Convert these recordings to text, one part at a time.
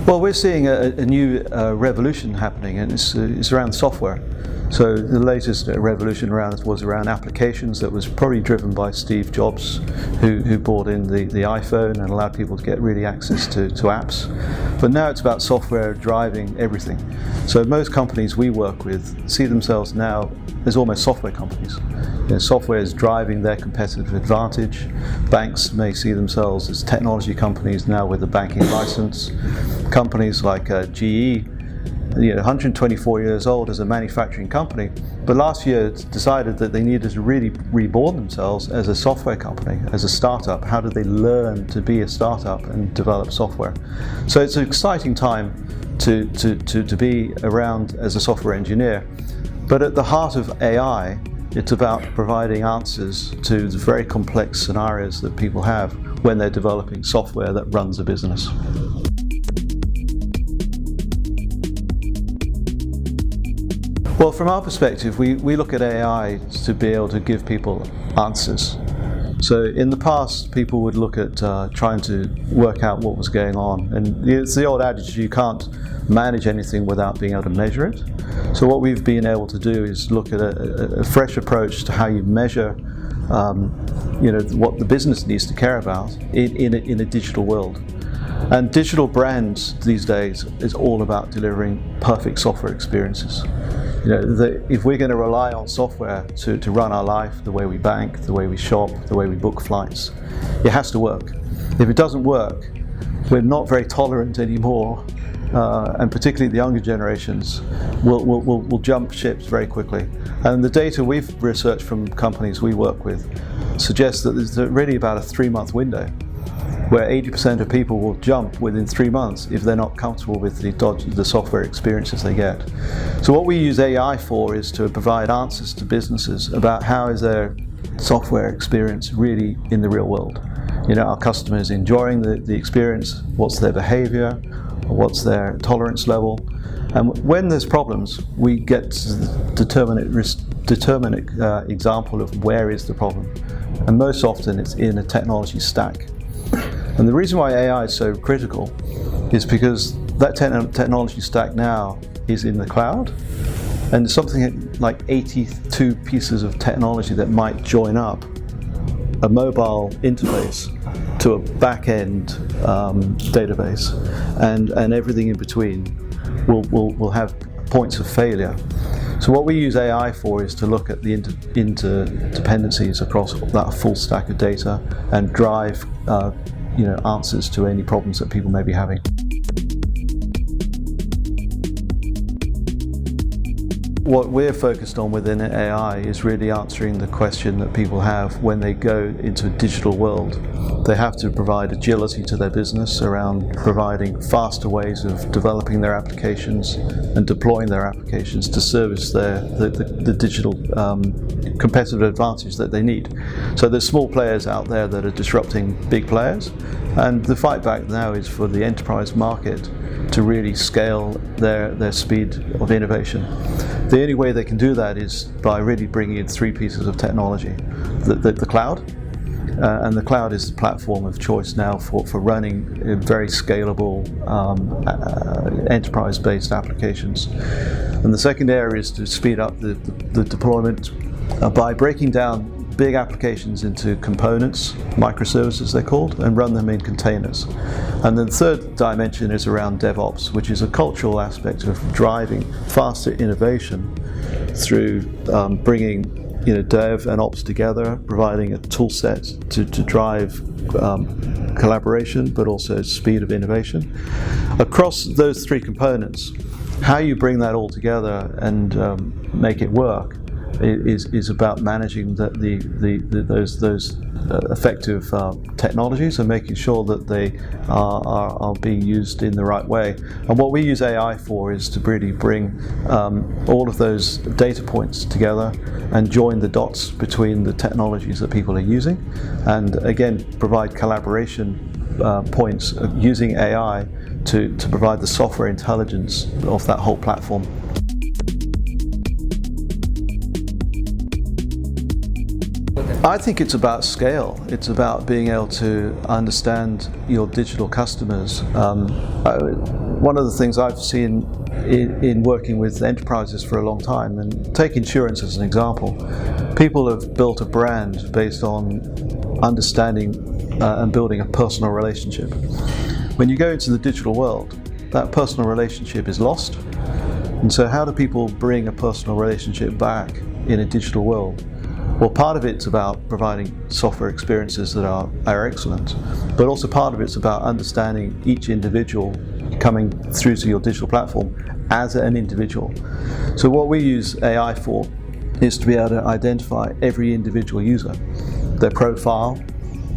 Well, we're seeing a new revolution happening, and it's around software. So the latest revolution was around applications that was probably driven by Steve Jobs, who brought in the iPhone and allowed people to get really access to apps. But now it's about software driving everything. So most companies we work with see themselves now as almost software companies. Software is driving their competitive advantage. Banks may see themselves as technology companies now with a banking license. Companies like GE, 124 years old as a manufacturing company, but last year decided that they needed to really reborn themselves as a software company, as a startup. How do they learn to be a startup and develop software? So it's an exciting time to be around as a software engineer. But at the heart of AI, it's about providing answers to the very complex scenarios that people have when they're developing software that runs a business. Well, from our perspective, we look at AI to be able to give people answers. So in the past, people would look at trying to work out what was going on. And it's the old adage, you can't manage anything without being able to measure it. So what we've been able to do is look at a fresh approach to how you measure what the business needs to care about in a digital world. And digital brands these days is all about delivering perfect software experiences. If we're going to rely on software to run our life, the way we bank, the way we shop, the way we book flights, it has to work. If it doesn't work, we're not very tolerant anymore, and particularly the younger generations will jump ships very quickly. And the data we've researched from companies we work with suggests that there's really about a 3-month window where 80% of people will jump within 3 months if they're not comfortable with the software experiences they get. So what we use AI for is to provide answers to businesses about how is their software experience really in the real world. Are customers enjoying the experience? What's their behavior? What's their tolerance level? And when there's problems, we get to determinate example of where is the problem. And most often it's in a technology stack. And the reason why AI is so critical is because that technology stack now is in the cloud, and something like 82 pieces of technology that might join up a mobile interface to a back-end database, and everything in between will have points of failure. So what we use AI for is to look at the interdependencies across that full stack of data and drive answers to any problems that people may be having. What we're focused on within AI is really answering the question that people have when they go into a digital world. They have to provide agility to their business around providing faster ways of developing their applications and deploying their applications to service the digital competitive advantage that they need. So there's small players out there that are disrupting big players, and the fight back now is for the enterprise market to really scale their speed of innovation. The only way they can do that is by really bringing in 3 pieces of technology. The cloud, and the cloud is the platform of choice now for running very scalable enterprise-based applications. And the second area is to speed up the deployment by breaking down big applications into components, microservices they're called, and run them in containers. And then the third dimension is around DevOps, which is a cultural aspect of driving faster innovation through bringing dev and ops together, providing a tool set to drive collaboration, but also speed of innovation. Across those 3 components, how you bring that all together and make it work is about managing those effective technologies and making sure that they are being used in the right way. And what we use AI for is to really bring all of those data points together and join the dots between the technologies that people are using, and again provide collaboration points using AI to provide the software intelligence of that whole platform. I think it's about scale. It's about being able to understand your digital customers. One of the things I've seen in working with enterprises for a long time, and take insurance as an example, people have built a brand based on understanding and building a personal relationship. When you go into the digital world, that personal relationship is lost. And so how do people bring a personal relationship back in a digital world? Well, part of it's about providing software experiences that are excellent, but also part of it's about understanding each individual coming through to your digital platform as an individual. So what we use AI for is to be able to identify every individual user, their profile,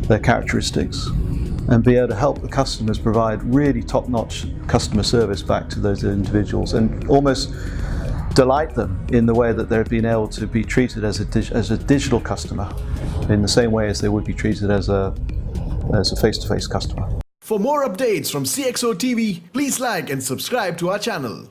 their characteristics, and be able to help the customers provide really top-notch customer service back to those individuals and almost delight them in the way that they've been able to be treated as a digital customer in the same way as they would be treated as a face-to-face customer. For more updates from CXO TV, please like and subscribe to our channel.